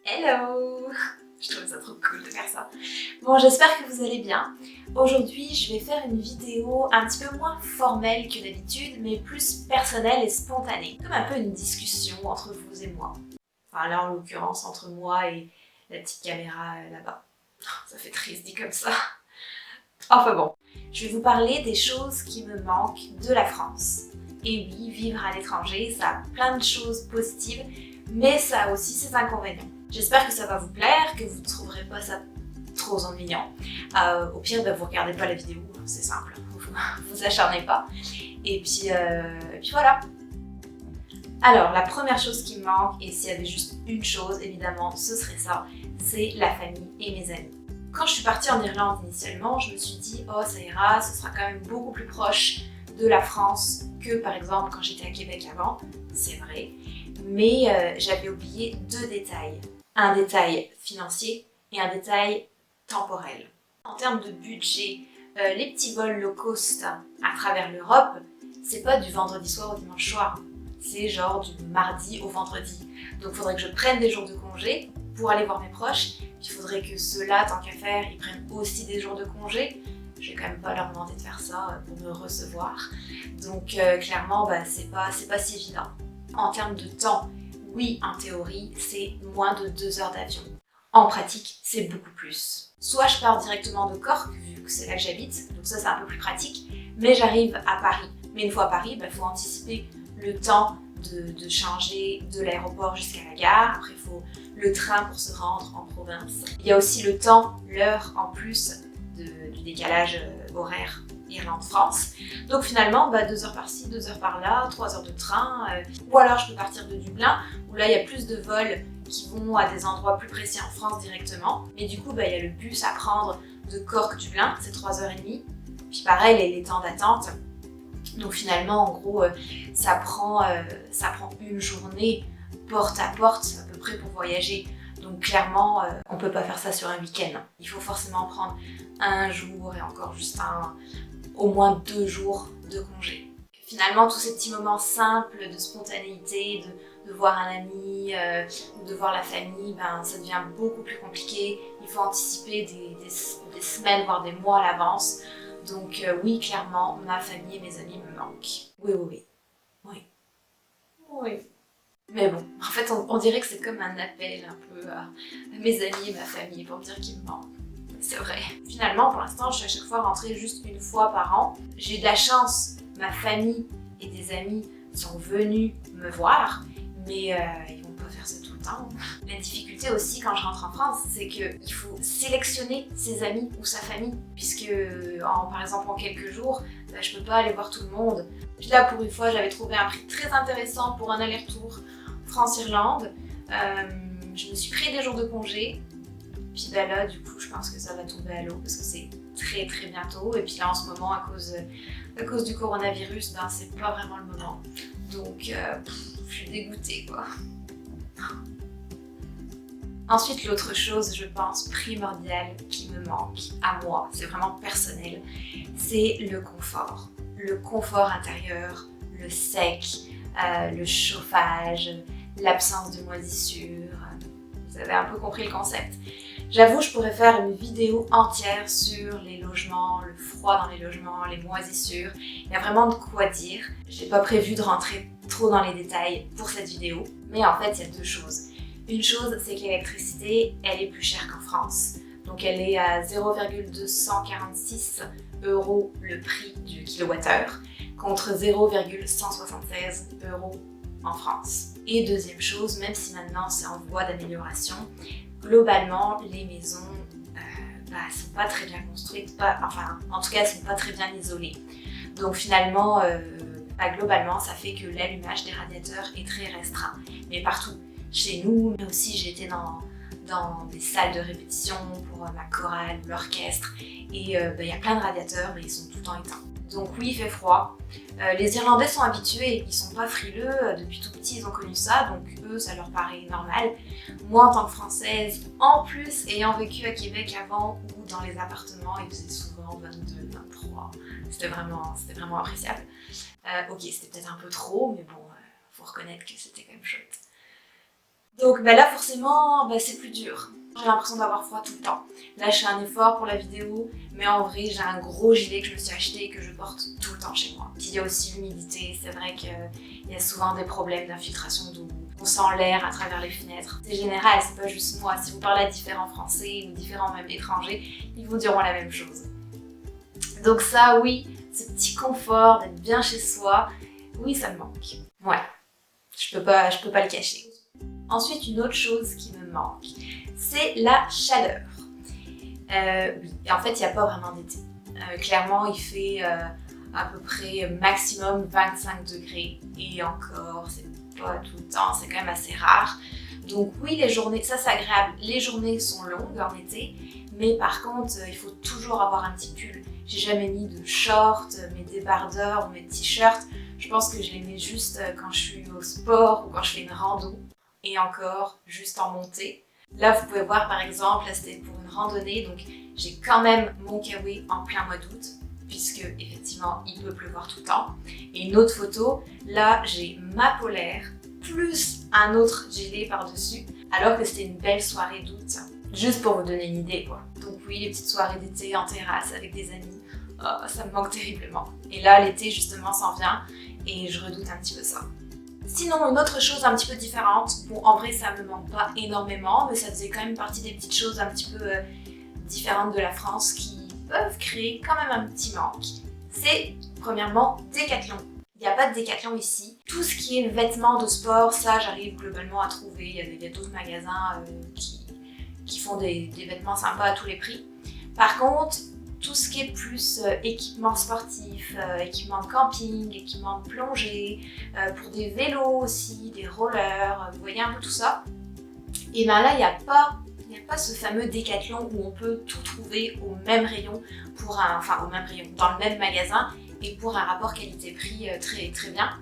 Hello! Je trouve ça trop cool de faire ça. Bon, j'espère que vous allez bien. Aujourd'hui, je vais faire une vidéo un petit peu moins formelle que d'habitude, mais plus personnelle et spontanée. Comme un peu une discussion entre vous et moi. Enfin là, en l'occurrence, entre moi et la petite caméra là-bas. Ça fait triste dit comme ça. Enfin bon, je vais vous parler des choses qui me manquent de la France. Et oui, vivre à l'étranger, ça a plein de choses positives, mais ça a aussi ses inconvénients. J'espère que ça va vous plaire, que vous ne trouverez pas ça trop ennuyant. Au pire, vous regardez pas la vidéo, c'est simple, vous acharnez pas. Et puis voilà. Alors, la première chose qui me manque, et s'il y avait juste une chose, évidemment, ce serait ça, c'est la famille et mes amis. Quand je suis partie en Irlande initialement, je me suis dit « Oh, ça ira, ce sera quand même beaucoup plus proche de la France que par exemple quand j'étais à Québec avant. » C'est vrai, mais j'avais oublié deux détails. Un détail financier et un détail temporel. En termes de budget, les petits vols low cost à travers l'Europe, c'est pas du vendredi soir au dimanche soir. C'est genre du mardi au vendredi. Donc il faudrait que je prenne des jours de congé pour aller voir mes proches. Il faudrait que ceux-là, tant qu'à faire, ils prennent aussi des jours de congé. Je vais quand même pas leur demander de faire ça pour me recevoir. Donc clairement, c'est pas si évident. En termes de temps, oui, en théorie, c'est moins de 2 heures d'avion. En pratique, c'est beaucoup plus. Soit je pars directement de Cork, vu que c'est là que j'habite, donc ça c'est un peu plus pratique, mais j'arrive à Paris. Mais une fois à Paris, il faut anticiper le temps de changer de l'aéroport jusqu'à la gare. Après, il faut le train pour se rendre en province. Il y a aussi le temps, l'heure en plus du décalage horaire Irlande-France. Donc finalement, 2 heures par-ci, 2 heures par-là, 3 heures de train. Ou alors je peux partir de Dublin, où là il y a plus de vols qui vont à des endroits plus précis en France directement. Mais du coup, il y a le bus à prendre de Cork-Dublin, c'est 3h30. Puis pareil, les temps d'attente. Donc finalement, en gros, ça prend une journée porte à porte à peu près pour voyager. Donc clairement, on ne peut pas faire ça sur un week-end. Il faut forcément prendre un jour et encore juste au moins 2 jours de congé. Finalement, tous ces petits moments simples de spontanéité, de voir un ami ou de voir la famille, ça devient beaucoup plus compliqué. Il faut anticiper des semaines, voire des mois à l'avance. Donc oui, clairement, ma famille et mes amis me manquent. Oui. Mais bon, en fait, on dirait que c'est comme un appel un peu à mes amis et ma famille pour me dire qu'ils me manquent. C'est vrai. Finalement, pour l'instant, je suis à chaque fois rentrée juste une fois par an. J'ai eu de la chance, ma famille et des amis sont venus me voir, mais ils vont pas faire ça tout le temps. La difficulté aussi quand je rentre en France, c'est qu'il faut sélectionner ses amis ou sa famille, puisque par exemple en quelques jours, je peux pas aller voir tout le monde. Puis là, pour une fois, j'avais trouvé un prix très intéressant pour un aller-retour France-Irlande. Je me suis pris des jours de congé. Puis là, du coup, je pense que ça va tomber à l'eau parce que c'est très très bientôt. Et puis là, en ce moment, à cause du coronavirus, c'est pas vraiment le moment. Donc, je suis dégoûtée, quoi. Ensuite, l'autre chose, je pense, primordiale qui me manque à moi, c'est vraiment personnel, c'est le confort. Le confort intérieur, le sec, le chauffage, l'absence de moisissures. Vous avez un peu compris le concept. J'avoue, je pourrais faire une vidéo entière sur les logements, le froid dans les logements, les moisissures. Il y a vraiment de quoi dire. J'ai pas prévu de rentrer trop dans les détails pour cette vidéo, mais en fait, il y a deux choses. Une chose, c'est que l'électricité, elle est plus chère qu'en France. Donc elle est à 0,246 € le prix du kilowattheure contre 0,176 € en France. Et deuxième chose, même si maintenant c'est en voie d'amélioration, globalement les maisons sont pas très bien construites, en tout cas elles sont pas très bien isolées. Donc finalement, globalement ça fait que l'allumage des radiateurs est très restreint, mais partout. Chez nous, mais aussi j'étais dans des salles de répétition pour ma chorale ou l'orchestre et il y a plein de radiateurs mais ils sont tout le temps éteints. Donc oui, il fait froid. Les Irlandais sont habitués, ils sont pas frileux, depuis tout petit ils ont connu ça, donc eux ça leur paraît normal. Moi en tant que Française, en plus ayant vécu à Québec avant ou dans les appartements, il faisait souvent 22, 23, c'était vraiment appréciable. Ok, c'était peut-être un peu trop, mais bon, faut reconnaître que c'était quand même chouette. Donc là forcément c'est plus dur. J'ai l'impression d'avoir froid tout le temps. Là je fais un effort pour la vidéo, mais en vrai j'ai un gros gilet que je me suis acheté et que je porte tout le temps chez moi. Puis il y a aussi l'humidité, c'est vrai qu'il y a souvent des problèmes d'infiltration d'eau. On sent l'air à travers les fenêtres. C'est général, c'est pas juste moi. Si vous parlez à différents Français ou différents même étrangers, ils vous diront la même chose. Donc ça oui, ce petit confort d'être bien chez soi, oui ça me manque. Ouais, je peux pas le cacher. Ensuite, une autre chose qui me manque, c'est la chaleur. Oui, et en fait, il n'y a pas vraiment d'été. Clairement, il fait à peu près maximum 25 degrés. Et encore, c'est pas tout le temps, c'est quand même assez rare. Donc oui, les journées, ça c'est agréable. Les journées sont longues en été, mais par contre, il faut toujours avoir un petit pull. J'ai jamais mis de shorts, mes débardeurs ou mes t-shirts. Je pense que je les mets juste quand je suis au sport ou quand je fais une rando. Et encore, juste en montée. Là, vous pouvez voir par exemple, là c'était pour une randonnée, donc j'ai quand même mon kawaii en plein mois d'août, puisque effectivement, il peut pleuvoir tout le temps. Et une autre photo, là j'ai ma polaire, plus un autre gilet par-dessus, alors que c'était une belle soirée d'août. Juste pour vous donner une idée, quoi. Donc oui, les petites soirées d'été en terrasse avec des amis, oh, ça me manque terriblement. Et là, l'été justement s'en vient, et je redoute un petit peu ça. Sinon, une autre chose un petit peu différente, bon en vrai ça me manque pas énormément, mais ça faisait quand même partie des petites choses un petit peu différentes de la France qui peuvent créer quand même un petit manque. C'est premièrement Decathlon. Il n'y a pas de Decathlon ici. Tout ce qui est vêtements de sport, ça j'arrive globalement à trouver. Il y a d'autres magasins qui font des vêtements sympas à tous les prix. Par contre, tout ce qui est plus équipement sportif, équipement de camping, équipement de plongée, pour des vélos aussi, des rollers, vous voyez un peu tout ça. Et bien là, il n'y a pas ce fameux Decathlon où on peut tout trouver au même rayon, au même rayon, dans le même magasin et pour un rapport qualité-prix très, très bien.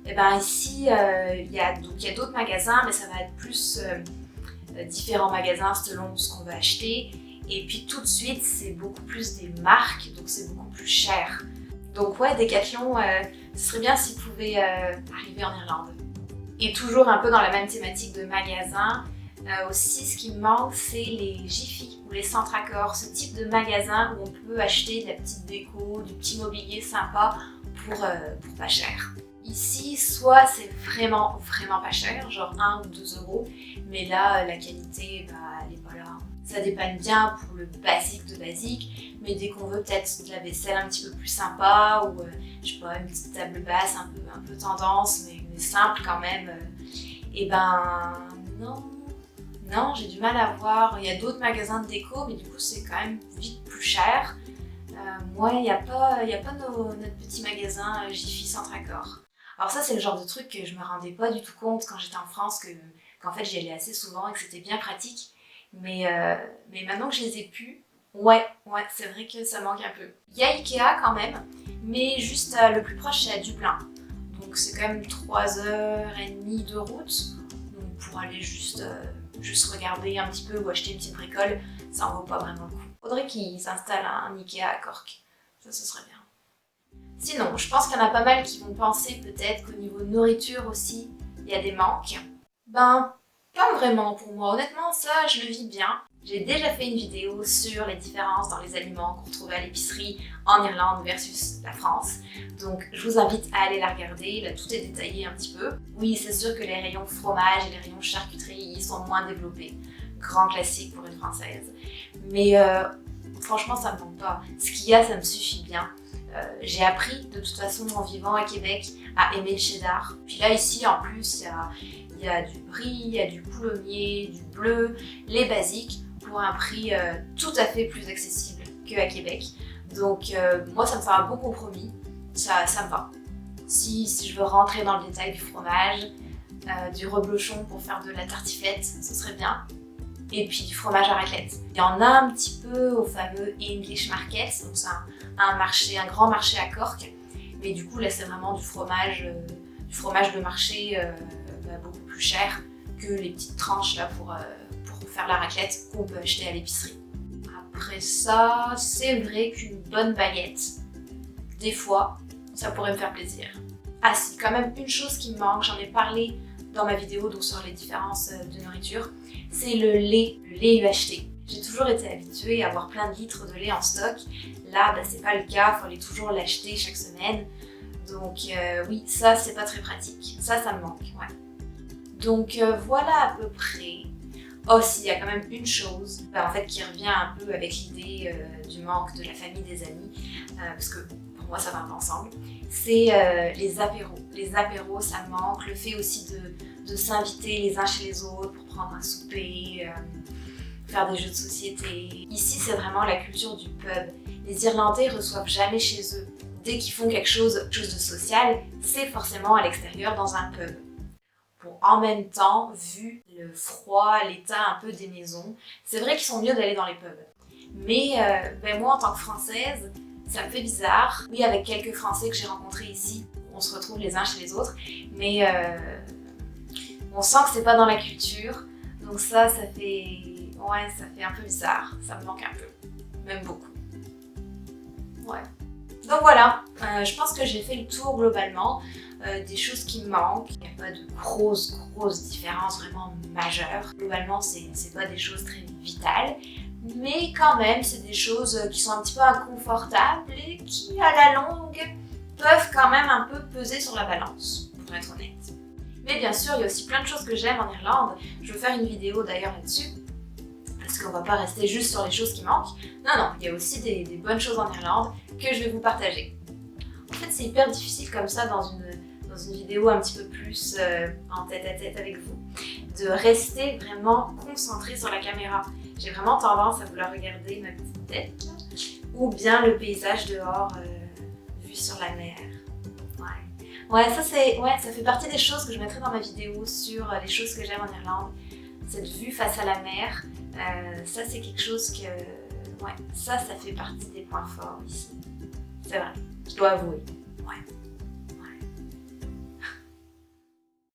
Et bien ici, il y a d'autres magasins, mais ça va être plus différents magasins selon ce qu'on va acheter. Et puis tout de suite, c'est beaucoup plus des marques, donc c'est beaucoup plus cher. Donc ouais, Decathlon, ce serait bien s'ils pouvaient arriver en Irlande. Et toujours un peu dans la même thématique de magasin, aussi ce qui me manque, c'est les Jiffy ou les Centracor, ce type de magasin où on peut acheter de la petite déco, du petit mobilier sympa pour pas cher. Ici, soit c'est vraiment pas cher, genre 1 ou 2 euros, mais là, la qualité, elle est pas là. Ça dépanne bien pour le basique de basique, mais dès qu'on veut peut-être de la vaisselle un petit peu plus sympa ou je sais pas, une petite table basse un peu tendance, mais simple quand même, et non, j'ai du mal à voir. Il y a d'autres magasins de déco, mais du coup c'est quand même vite plus cher. Moi, il n'y a pas notre petit magasin Jiffy Centracor. Alors ça, c'est le genre de truc que je me rendais pas du tout compte quand j'étais en France, qu'en fait j'y allais assez souvent et que c'était bien pratique. Mais maintenant que je les ai pu, ouais, c'est vrai que ça manque un peu. Il y a Ikea quand même, mais juste le plus proche c'est à Dublin. Donc c'est quand même 3h30 de route. Donc pour aller juste regarder un petit peu ou acheter une petite bricole, ça en vaut pas vraiment le coup. Faudrait qu'ils s'installent un Ikea à Cork. Ça, ce serait bien. Sinon, je pense qu'il y en a pas mal qui vont penser peut-être qu'au niveau nourriture aussi, il y a des manques. Pas vraiment pour moi, honnêtement ça je le vis bien. J'ai déjà fait une vidéo sur les différences dans les aliments qu'on retrouvait à l'épicerie en Irlande versus la France. Donc je vous invite à aller la regarder, là tout est détaillé un petit peu. Oui, c'est sûr que les rayons fromage et les rayons charcuterie ils sont moins développés. Grand classique pour une Française. Mais franchement ça me manque pas. Ce qu'il y a ça me suffit bien. J'ai appris de toute façon en vivant à Québec à aimer le cheddar. Puis là ici en plus il y a du brie, il y a du coulommier, du bleu, les basiques pour un prix tout à fait plus accessible qu'à Québec. Donc moi ça me fait un bon compromis, ça me va. Si je veux rentrer dans le détail du fromage, du reblochon pour faire de la tartiflette, ce serait bien. Et puis du fromage à raclette. Il y en a un petit peu au fameux English Market, donc c'est un grand marché à Cork. Mais du coup là c'est vraiment du fromage de marché beaucoup plus cher que les petites tranches là pour faire la raclette qu'on peut acheter à l'épicerie. Après ça, c'est vrai qu'une bonne baguette, des fois, ça pourrait me faire plaisir. Ah si, quand même une chose qui me manque, j'en ai parlé dans ma vidéo donc sur les différences de nourriture, c'est le lait UHT. J'ai toujours été habituée à avoir plein de litres de lait en stock. Là, c'est pas le cas, il faut aller toujours l'acheter chaque semaine. Donc oui, ça c'est pas très pratique. Ça me manque, ouais. Donc voilà à peu près. Oh si, il y a quand même une chose en fait qui revient un peu avec l'idée du manque de la famille, des amis, parce que pour moi ça va un peu ensemble, c'est les apéros. Les apéros ça me manque, le fait aussi de s'inviter les uns chez les autres pour prendre un souper, faire des jeux de société. Ici c'est vraiment la culture du pub. Les Irlandais reçoivent jamais chez eux. Dès qu'ils font quelque chose de social, c'est forcément à l'extérieur dans un pub. Bon, en même temps, vu le froid, l'état un peu des maisons, c'est vrai qu'ils sont mieux d'aller dans les pubs. Mais moi, en tant que Française, ça me fait bizarre. Oui, avec quelques Français que j'ai rencontrés ici, on se retrouve les uns chez les autres, mais on sent que c'est pas dans la culture. Donc ça fait un peu bizarre. Ça me manque un peu, même beaucoup. Ouais. Donc voilà, je pense que j'ai fait le tour globalement. Des choses qui me manquent. Il n'y a pas de grosses différences vraiment majeures. Globalement, c'est pas des choses très vitales, mais quand même, c'est des choses qui sont un petit peu inconfortables et qui, à la longue, peuvent quand même un peu peser sur la balance, pour être honnête. Mais bien sûr, il y a aussi plein de choses que j'aime en Irlande. Je veux faire une vidéo d'ailleurs là-dessus, parce qu'on va pas rester juste sur les choses qui manquent. Non, il y a aussi des bonnes choses en Irlande que je vais vous partager. En fait, c'est hyper difficile comme ça dans une vidéo un petit peu plus en tête-à-tête avec vous, de rester vraiment concentré sur la caméra. J'ai vraiment tendance à vouloir regarder ma petite tête, là, ou bien le paysage dehors vu sur la mer. Ouais, ça fait partie des choses que je mettrai dans ma vidéo sur les choses que j'aime en Irlande. Cette vue face à la mer, ça c'est quelque chose que... ça fait partie des points forts ici. C'est vrai, je dois avouer. Ouais.